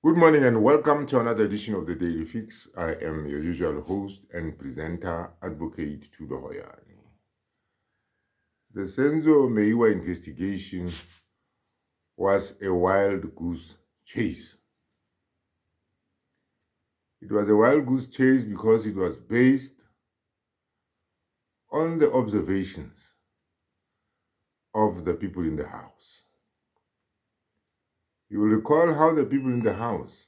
Good morning and welcome to another edition of the Daily Fix. I am your usual host and presenter, Advocate Tudo Hoyani. The Senzo MEYIWA investigation was a wild goose chase. It was a wild goose chase because it was based on the observations of the people in the house. You will recall how the people in the house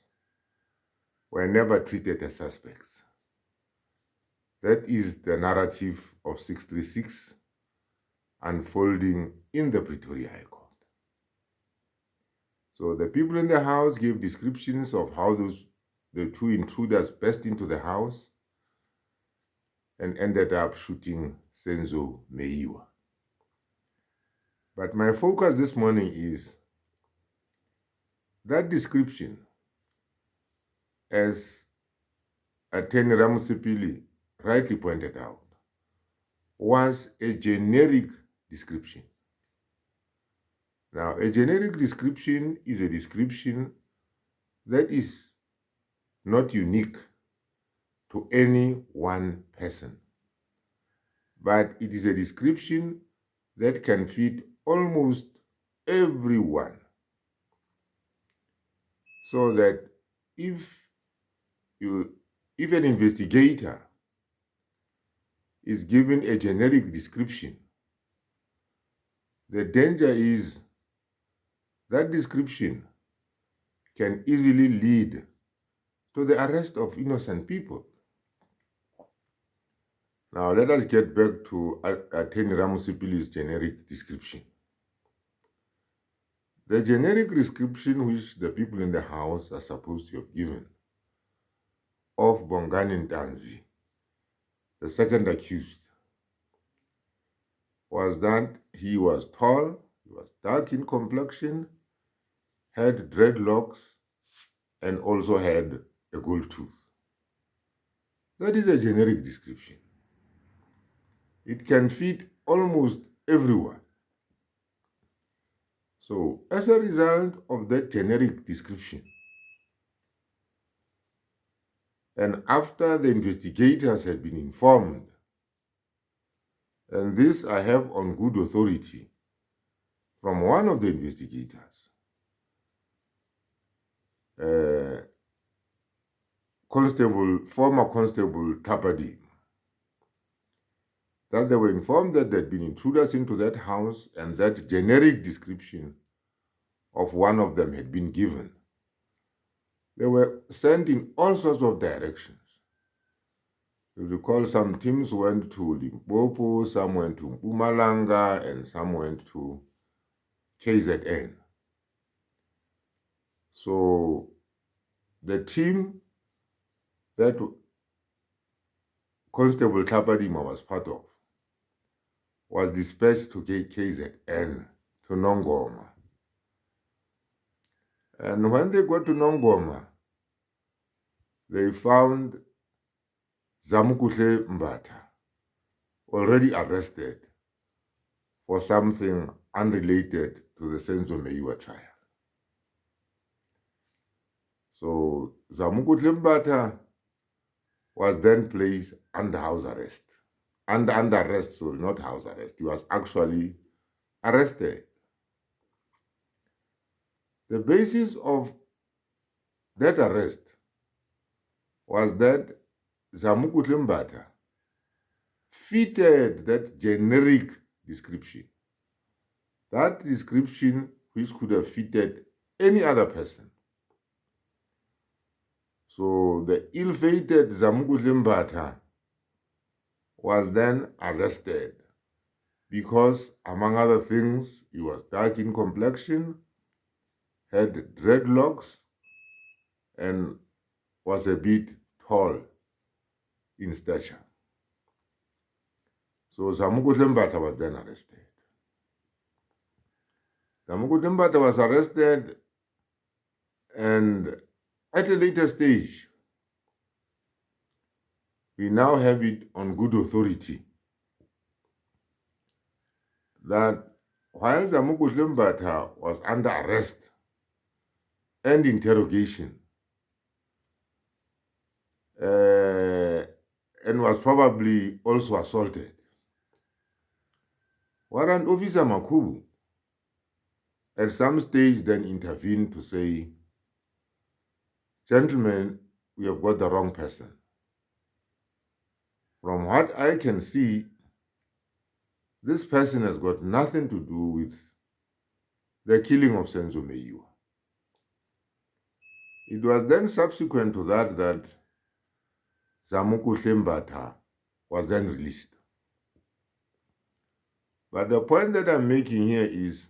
were never treated as suspects. That is the narrative of 636 unfolding in the Pretoria High Court. So the people in the house gave descriptions of how the two intruders burst into the house and ended up shooting Senzo MEYIWA. But my focus this morning is that description, as Attorney Ramusipili rightly pointed out, was a generic description. Now, a generic description is a description that is not unique to any one person, but it is a description that can fit almost everyone. So that if an investigator is given a generic description, the danger is that description can easily lead to the arrest of innocent people. Now, let us get back to Attorney Ramusipili's generic description. The generic description which the people in the house are supposed to have given of Bongani Ntanzi, the second accused, was that he was tall, he was dark in complexion, had dreadlocks, and also had a gold tooth. That is a generic description. It can fit almost everyone. So, as a result of that generic description, and after the investigators had been informed, and this I have on good authority from one of the investigators, former Constable Tapadi, that they were informed that there had been intruders into that house and that generic description of one of them had been given. They were sent in all sorts of directions. You recall some teams went to Limpopo, some went to Mpumalanga, and some went to KZN. So the team that Constable Tapadima was part of was dispatched to KZN, to Nongoma. And when they got to Nongoma, they found Zamokuhle Mbatha already arrested for something unrelated to the Senzo MEYIWA trial. So Zamokuhle Mbatha was then placed under house arrest. Under arrest, sorry, not house arrest. He was actually arrested. The basis of that arrest was that Zamokuhle Mbatha fitted that generic description. That description which could have fitted any other person. So the ill-fated Zamokuhle Mbatha was then arrested because, among other things, he was dark in complexion, had dreadlocks, and was a bit tall in stature. So Zamokuhle Mbatha was then arrested. Zamokuhle Mbatha was arrested, and at a later stage, we now have it on good authority that while Zamokuhle Mbatha was under arrest and interrogation and was probably also assaulted. Warrant Officer Makhumalo at some stage then intervened to say, gentlemen, we have got the wrong person. From what I can see, this person has got nothing to do with the killing of Senzo MEYIWA. It was then subsequent to that Zamokuhle Mbatha was then released. But the point that I'm making here is,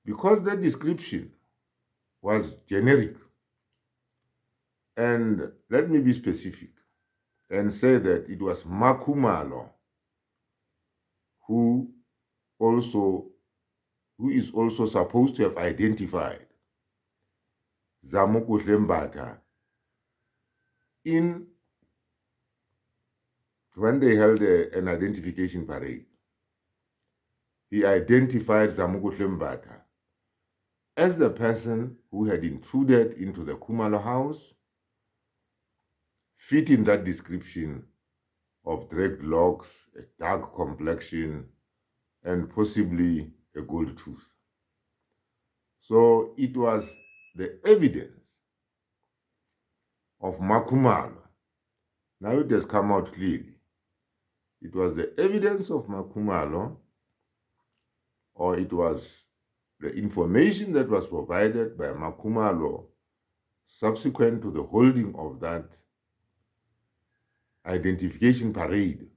because the description was generic, and let me be specific and say that it was MaKhumalo who is also supposed to have identified Zamokuhle Mbatha when they held an identification parade. He identified Zamokuhle Mbatha as the person who had intruded into the Khumalo house, fitting that description of dreadlocks, a dark complexion, and possibly a gold tooth. So it was the evidence of MaKhumalo. Now it has come out clearly. It was the evidence of MaKhumalo, or it was the information that was provided by MaKhumalo subsequent to the holding of that identification parade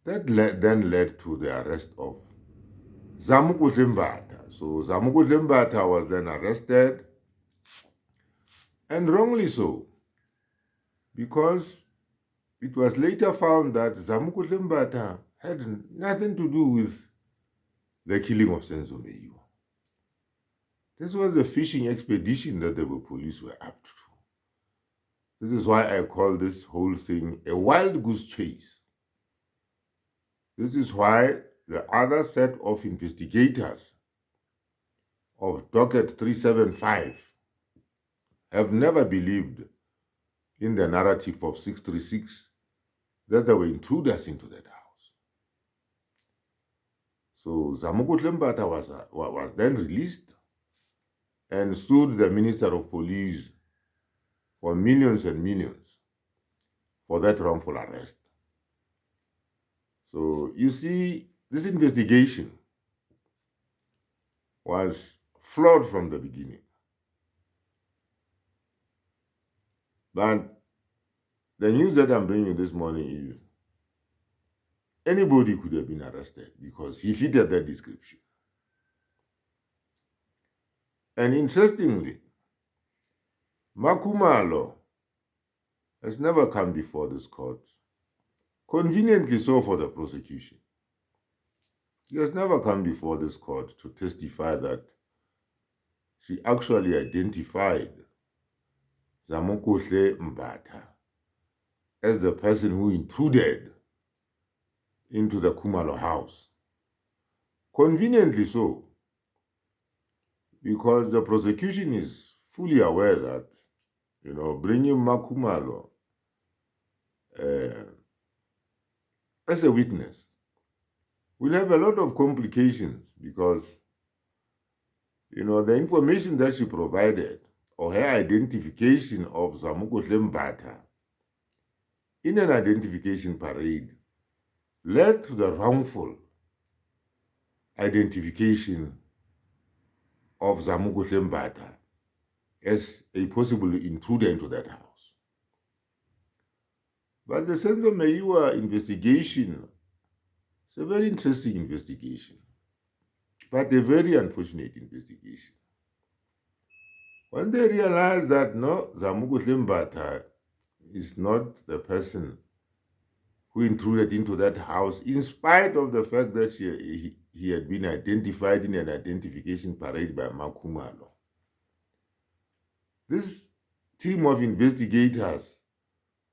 that then led to the arrest of Zamokuhle Mbatha. So Zamokuhle Mbatha was then arrested, and wrongly so, because it was later found that Zamokuhle Mbatha had nothing to do with the killing of Senzo MEYIWA. This was a fishing expedition that the police were up to. This is why I call this whole thing a wild goose chase. This is why the other set of investigators of docket 375 have never believed in the narrative of 636 that there were intruders into that house. So Zamokuhle Mbatha was then released and sued the Minister of Police for millions and millions for that wrongful arrest. So you see, this investigation was flawed from the beginning. But the news that I'm bringing this morning is anybody could have been arrested because he fitted that description. And interestingly, MaKhumalo has never come before this court, conveniently so for the prosecution. He has never come before this court to testify that she actually identified Zamokuhle Mbatha as the person who intruded into the Khumalo house. Conveniently so, because the prosecution is fully aware that, bringing MaKhumalo as a witness will have a lot of complications because, the information that she provided or her identification of Zamokuhle Mbatha in an identification parade led to the wrongful identification of Zamokuhle Mbatha as a possible intruder into that house. But the Senzo MEYIWA investigation is a very interesting investigation, but a very unfortunate investigation. When they realized that, no, Zamokuhle Mbatha is not the person who intruded into that house, in spite of the fact that he had been identified in an identification parade by MaKhumalo. This team of investigators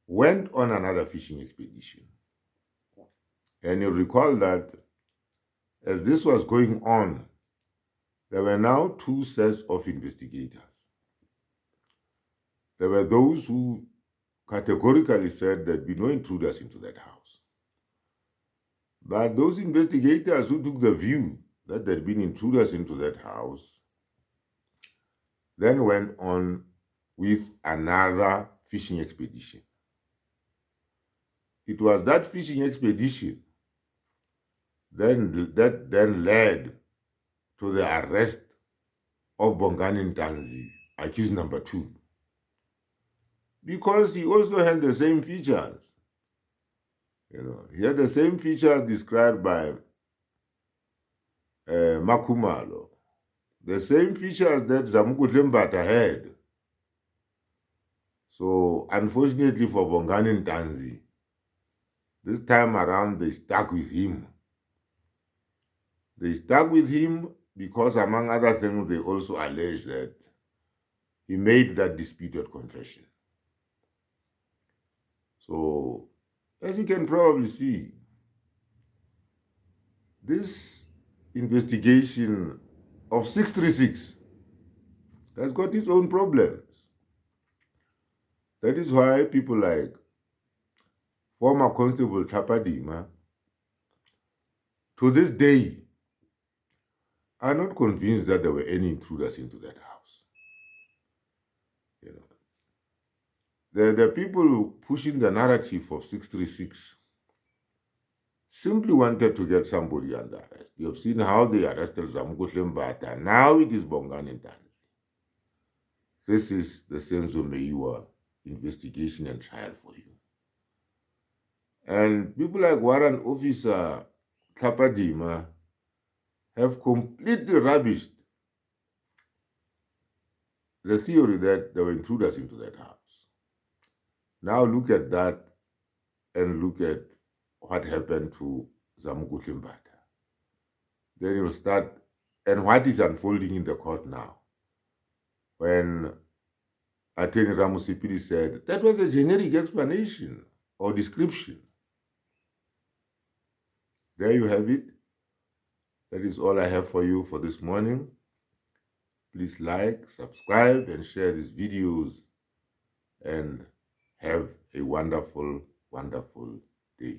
went on another fishing expedition. And you recall that as this was going on, there were now two sets of investigators. There were those who categorically said there'd be no intruders into that house. But those investigators who took the view that there'd been intruders into that house then went on with another fishing expedition. It was that fishing expedition that then led to the arrest of Bongani Ntanzi, accused number 2, because he also had the same features. He had the same features described by MaKhumalo, the same features that Zamokuhle Mbatha had. So, unfortunately for Bongani Ntanzi, this time around they stuck with him. They stuck with him because, among other things, they also alleged that he made that disputed confession. So, as you can probably see, this investigation of 636 has got its own problems. That is why people like former Constable Tapadima, to this day, are not convinced that there were any intruders into that house. The people pushing the narrative of 636 simply wanted to get somebody under arrest. You have seen how they arrested Zamokuhle Mbatha. Now it is Bongani Ntanzi. This is the Senzo MEYIWA investigation and trial for you. And people like Warrant Officer Tapadima have completely rubbished the theory that there were intruders into that house. Now look at that and look at what happened to Zamokuhle Mbatha. Then you'll start, and what is unfolding in the court now. When Attorney Ramusipili said, that was a generic explanation or description. There you have it. That is all I have for you for this morning. Please like, subscribe, and share these videos, and have a wonderful, wonderful day.